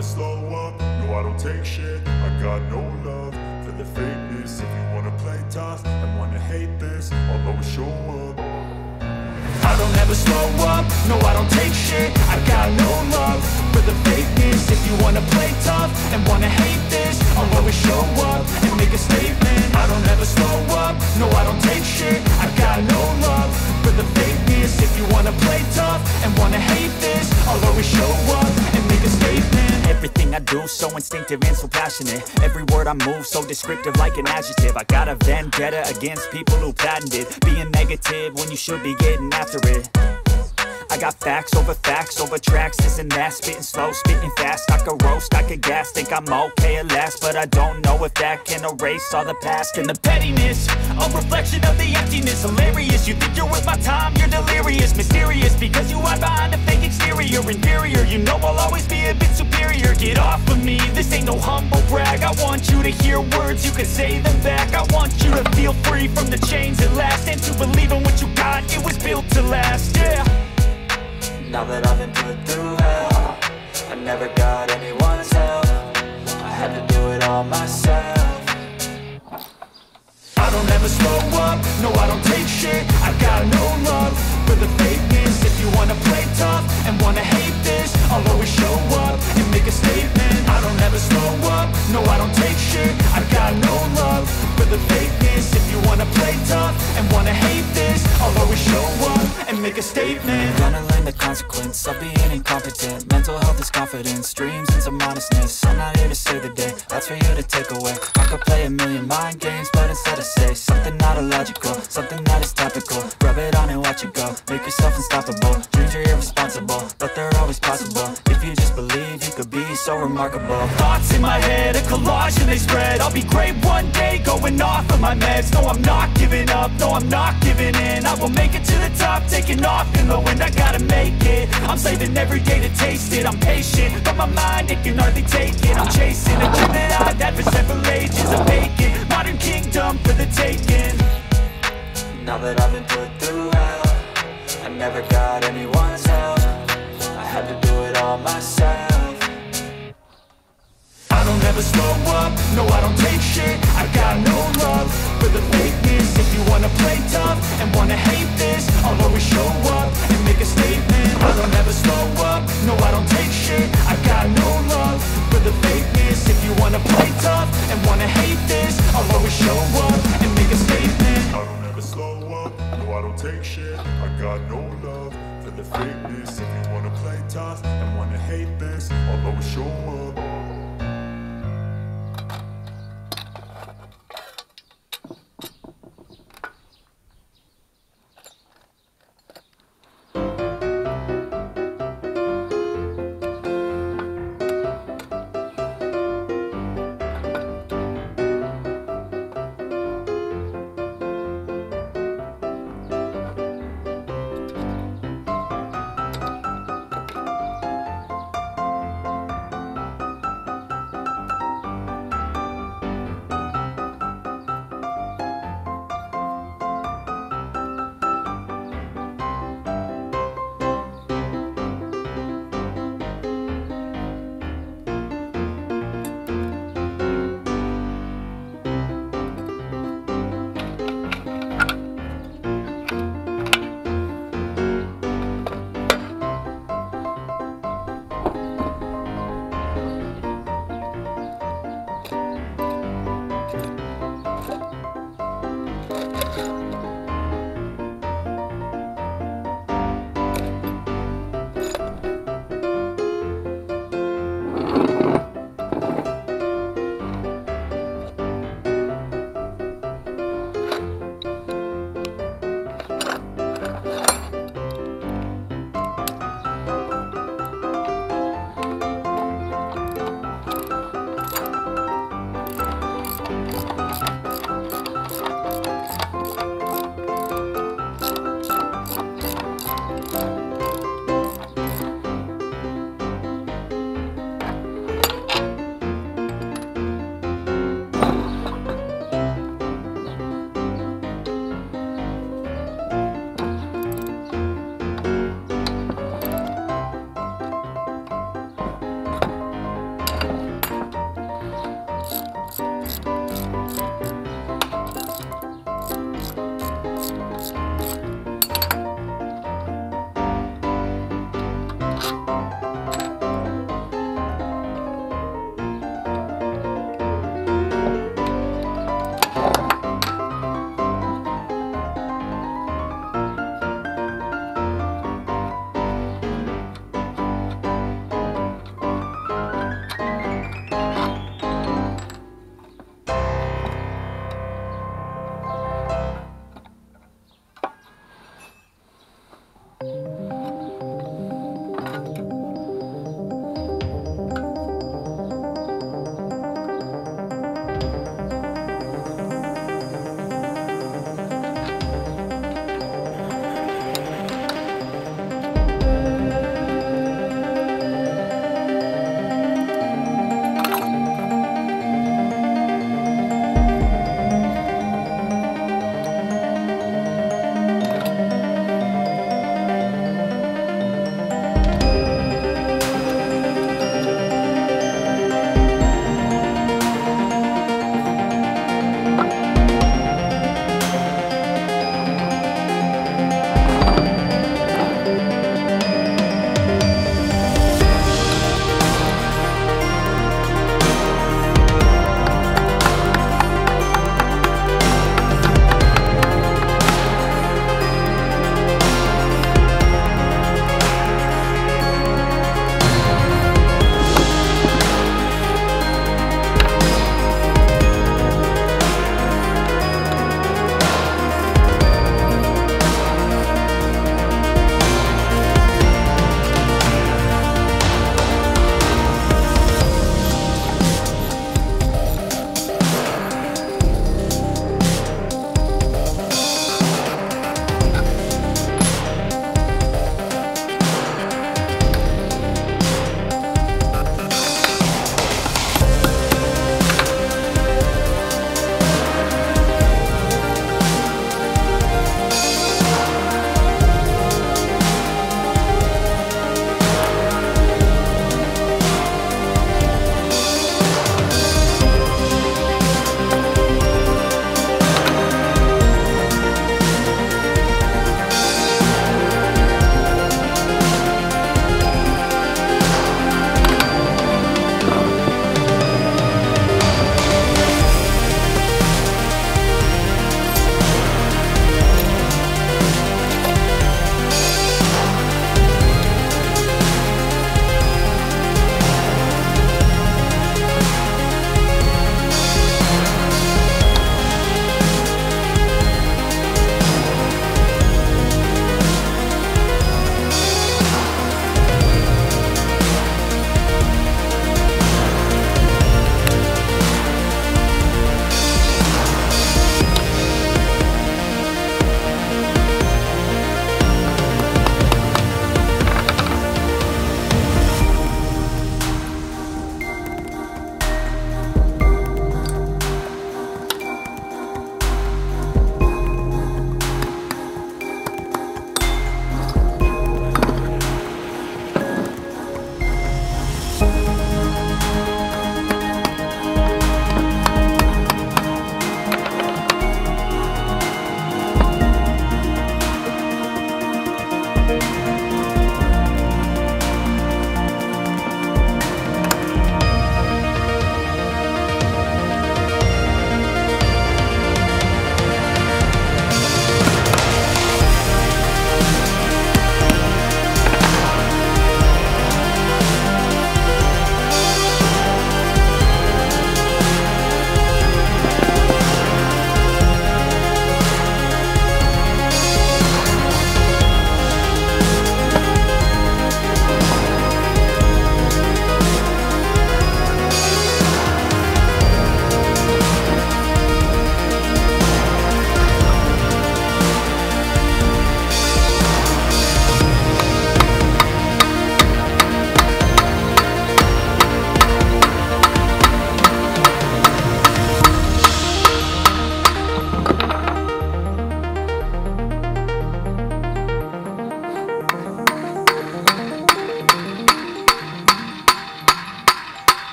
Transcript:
never slow up, no I don't take shit. I got no love for the fakeness. If you wanna play tough and wanna hate this, I'll always show up. I don't ever slow up, no I don't take shit. I got no love for the fakeness. If you wanna play tough and wanna hate this, I'll always show up and make a statement. I don't ever slow up, no I don't take shit. I got no love for the fakeness. If you wanna play tough and wanna hate this, I'll always show up and make a statement. Everything I do so instinctive and so passionate. Every word I move so descriptive like an adjective. I got a vendetta against people who patented being negative when you should be getting after it. I got facts over tracks, this and that. Spitting slow, spitting fast. I could roast, I could gas. Think I'm okay at last, but I don't know if that can erase all the past. And the pettiness, a reflection of the emptiness. Hilarious, you think you're worth my time, you're delirious. Mysterious, because you hide behind a fake exterior. Inferior, you know I'll always be a bit superior. Get off of me, this ain't no humble brag. I want you to hear words, you can say them back. I want you to feel free from the chains at last, and to believe in what you got, it was built to last, yeah. Now that I've been put through hell, I never got anyone's help. I had to do it all myself. I don't ever slow up, no I don't take shit. I got no love for the fakeness. If you wanna play tough and wanna hate this, I'll always show up and make a statement. I don't ever slow up, no I don't take shit. I got no love for the fakeness. If you wanna play tough and wanna hate this, I'll always show up and make a statement. Gonna learn the consequence of being incompetent. Mental health is confidence, dreams and some honestness. I'm not here to save the day, that's for you to take away. I could play a million mind games, but instead I say something not illogical, something that is topical. Rub it on and watch it go, make yourself unstoppable. Dreams are irresponsible, but they're always possible. If you just believe, you could be so remarkable. Thoughts in my head, a collage and they spread. I'll be great one day, going off of my meds. No, I'm not giving up, no, I'm not giving in. I will make it to the top, taking off in the wind. I gotta make it, I'm saving every day to taste it. I'm patient, but my mind, it can hardly take it. I'm chasing a dream that I've had for several ages. A vacant, modern kingdom for the taking. Now that I've been put through hell, I never got anyone's help. I had to do it all myself. I don't ever slow up, no I don't take shit. I got no love for the fakeness. If you wanna play tough and wanna hate this, I'll always show up and make a statement. I don't ever slow up, no I don't take shit. I got no love for the fakeness. If you wanna play tough and wanna hate this, I'll always show up and make a statement. I don't ever slow up, no I don't take shit. I got no love for the fakeness. If you wanna play tough and wanna hate this, I'll always show up.